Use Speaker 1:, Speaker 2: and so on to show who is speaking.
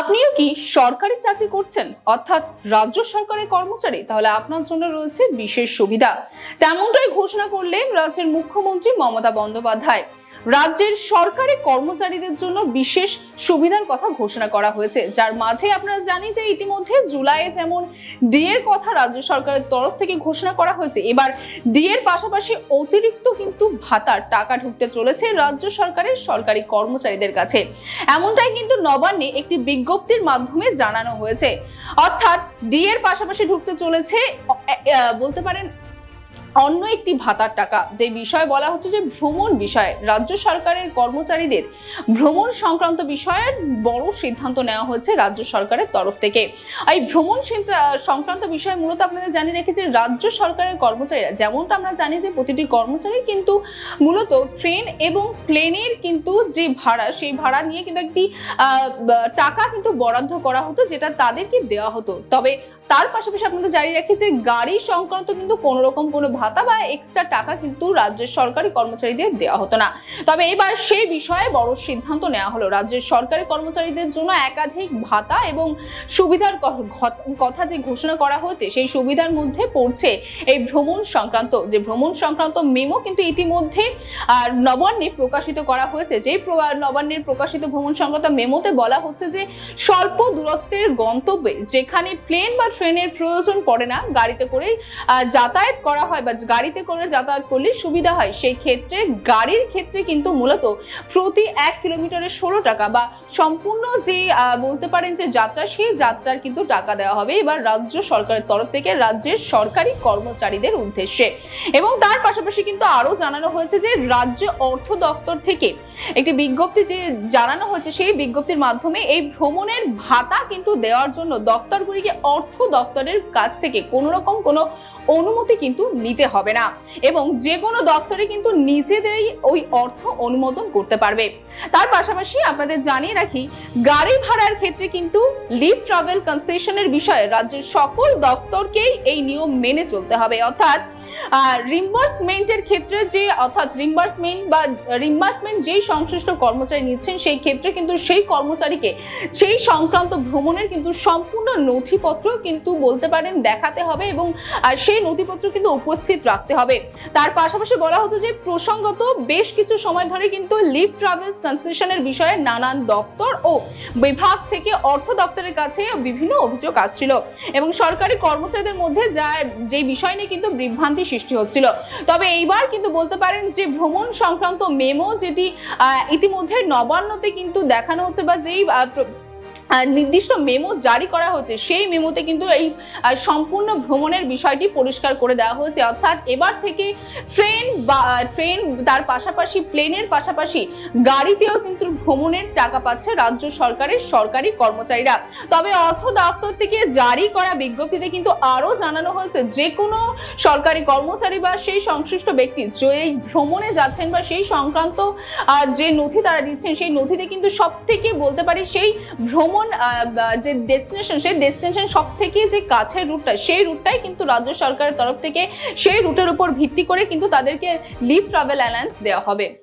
Speaker 1: আপনিও কি সরকারি চাকরি করছেন অর্থাৎ রাজ্য সরকারের কর্মচারী? তাহলে আপনার জন্য রয়েছে বিশেষ সুবিধা। তেমনটাই ঘোষণা করলেন রাজ্যের মুখ্যমন্ত্রী মমতা বন্দ্যোপাধ্যায়। রাজ্যের সরকারি কর্মচারীদের জন্য বিশেষ সুবিধার কথা ঘোষণা করা হয়েছে, যার মাঝে আপনারা জানেন যে ইতিমধ্যে জুলাইয়ে যেমন ডিএর কথা রাজ্য সরকারের তরফ থেকে ঘোষণা করা হয়েছে, এবার ডিএর পাশাপাশি অতিরিক্ত কিন্তু ভাতার টাকা ঢুকতে চলেছে রাজ্য সরকারের সরকারি কর্মচারীদের কাছে। এমনটাই কিন্তু নবান্নে একটি বিজ্ঞপ্তির মাধ্যমে জানানো হয়েছে। অর্থাৎ ডিএর পাশাপাশি ঢুকতে চলেছে বলতে পারেন অন্য একটি ভাতার টাকা। যে বিষয়ে বলা হচ্ছে যে ভ্রমণ বিষয়ে রাজ্য সরকারের কর্মচারীদের ভ্রমণ সংক্রান্ত বিষয়ের বড় সিদ্ধান্ত নেওয়া হয়েছে রাজ্য সরকারের তরফ থেকে। এই ভ্রমণ সংক্রান্ত বিষয়ে মূলত আপনাদের জানিয়ে রেখেছে রাজ্য সরকারের কর্মচারীরা, যেমনটা আমরা জানি যে প্রতিটি কর্মচারী কিন্তু মূলত ট্রেন এবং প্লেনের কিন্তু যে ভাড়া, সেই ভাড়া নিয়ে কিন্তু একটি টাকা কিন্তু বরাদ্দ করা হতো, যেটা তাদেরকে দেওয়া হতো। তবে তার পাশাপাশি আপনাদের জানিয়ে রাখি যে গাড়ি সংক্রান্ত কিন্তু কোনো রকম কোনো ভাতা বা এক্সট্রা টাকা কিন্তু রাজ্যের সরকারি কর্মচারীদের দেওয়া হতো না। তবে এবার সেই বিষয়ে বড় সিদ্ধান্ত নেওয়া হলো। রাজ্যের সরকারি কর্মচারীদের জন্য একাধিক ভাতা এবং সুবিধার কথা যে ঘোষণা করা হয়েছে, সেই সুবিধার মধ্যে পড়ছে এই ভ্রমণ সংক্রান্ত মেমো কিন্তু ইতিমধ্যে নবান্নে প্রকাশিত করা হয়েছে। যে নবান্নের প্রকাশিত ভ্রমণ সংক্রান্ত মেমোতে বলা হচ্ছে যে স্বল্প দূরত্বের গন্তব্যে যেখানে প্লেন বা ট্রেনের প্রয়োজন পড়ে না, গাড়িতে করে যাতায়াত করা হয় বা গাড়িতে করে যাতায়াত করলে সুবিধা হয়, সেই ক্ষেত্রে গাড়ির ক্ষেত্রে কিন্তু মূলত প্রতি 1 কিলোমিটারে 16 টাকা বা সম্পূর্ণ যে বলতে পারেন যে যাত্রা, সেই যাত্রার কিন্তু টাকা দেওয়া হবে এবার রাজ্য সরকারের তরফ থেকে রাজ্যের সরকারি কর্মচারীদের উদ্দেশ্যে। এবং তার পাশাপাশি কিন্তু আরো জানানো হয়েছে যে রাজ্য অর্থ দপ্তর থেকে একটি বিজ্ঞপ্তি যে জানানো হয়েছে, সেই বিজ্ঞপ্তির মাধ্যমে এই ভ্রমণের ভাতা কিন্তু দেওয়ার জন্য দপ্তরগুলিকে অর্থ দপ্তরের কাছ থেকে কোনো রকম কোনো অনুমতি কিন্তু নিতে হবে না এবং যে কোনো দপ্তরে কিন্তু নিজেদেরই ওই অর্থ অনুমোদন করতে পারবে। তার পাশাপাশি আপনাদের জানিয়ে রাখি, গাড়ি ভাড়ার ক্ষেত্রে কিন্তু লিভ ট্রাভেল কনসেশনের বিষয়ে রাজ্যের সকল দপ্তরকেই এই নিয়ম মেনে চলতে হবে। অর্থাৎ রিম্বার্সমেন্টের ক্ষেত্রে রিম্বার্সমেন্ট যেই সংশ্লিষ্ট কর্মচারী নিচ্ছেন, সেই ক্ষেত্রে কিন্তু সেই কর্মচারীকে সেই সংক্রান্ত ভ্রমণের কিন্তু সম্পূর্ণ নথিপত্র কিন্তু বলতে পারেন দেখাতে হবে এবং সেই নথিপত্র কিন্তু উপস্থিত রাখতে হবে। তার পাশাপাশি বলা হচ্ছে যে প্রসঙ্গত বেশ কিছু সময় ধরে কিন্তু লিভ ট্রাভেলস কনসেশনের বিষয়ে নানান দপ্তর ও বিভাগ থেকে অর্থ দপ্তরের কাছে বিভিন্ন অভিযোগ আসছিল এবং সরকারি কর্মচারীদের মধ্যে যে বিষয় নিয়ে কিন্তু বিভ্রান্তি সৃষ্টি হচ্ছিল। তবে এইবার কিন্তু বলতে পারেন যে ভ্রমণ সংক্রান্ত মেমো যেটি ইতিমধ্যে নবান্নতে কিন্তু দেখানো হচ্ছে বা যেই নির্দিষ্ট মেমো জারি করা হচ্ছে, সেই মেমোতে কিন্তু এই সম্পূর্ণ ভ্রমণের বিষয়টি পরিষ্কার করে দেওয়া হয়েছে। অর্থাৎ এবার থেকে ট্রেন তার পাশাপাশি প্লেনের পাশাপাশি গাড়িতেও কিন্তু ভ্রমণের টাকা পাচ্ছে রাজ্য সরকারের সরকারি কর্মচারীরা। তবে অর্থ দপ্তর থেকে জারি করা বিজ্ঞপ্তিতে কিন্তু আরো জানানো হয়েছে যে কোনো সরকারি কর্মচারী বা সেই সংশ্লিষ্ট ব্যক্তি যে এই ভ্রমণে যাচ্ছেন বা সেই সংক্রান্ত যে নথি তারা দিচ্ছেন, সেই নথিতে কিন্তু সব থেকে বলতে পারি সেই ভ্রমণ যে ডেস্টিনেশন, সেই ডেস্টিনেশন সব থেকে যে কাছের রুটটা, সেই রুটটাই কিন্তু রাজ্য সরকারের তরফ থেকে সেই রুটের উপর ভিত্তি করে কিন্তু তাদেরকে লিভ ট্রাভেল অ্যালায়েন্স দেওয়া হবে।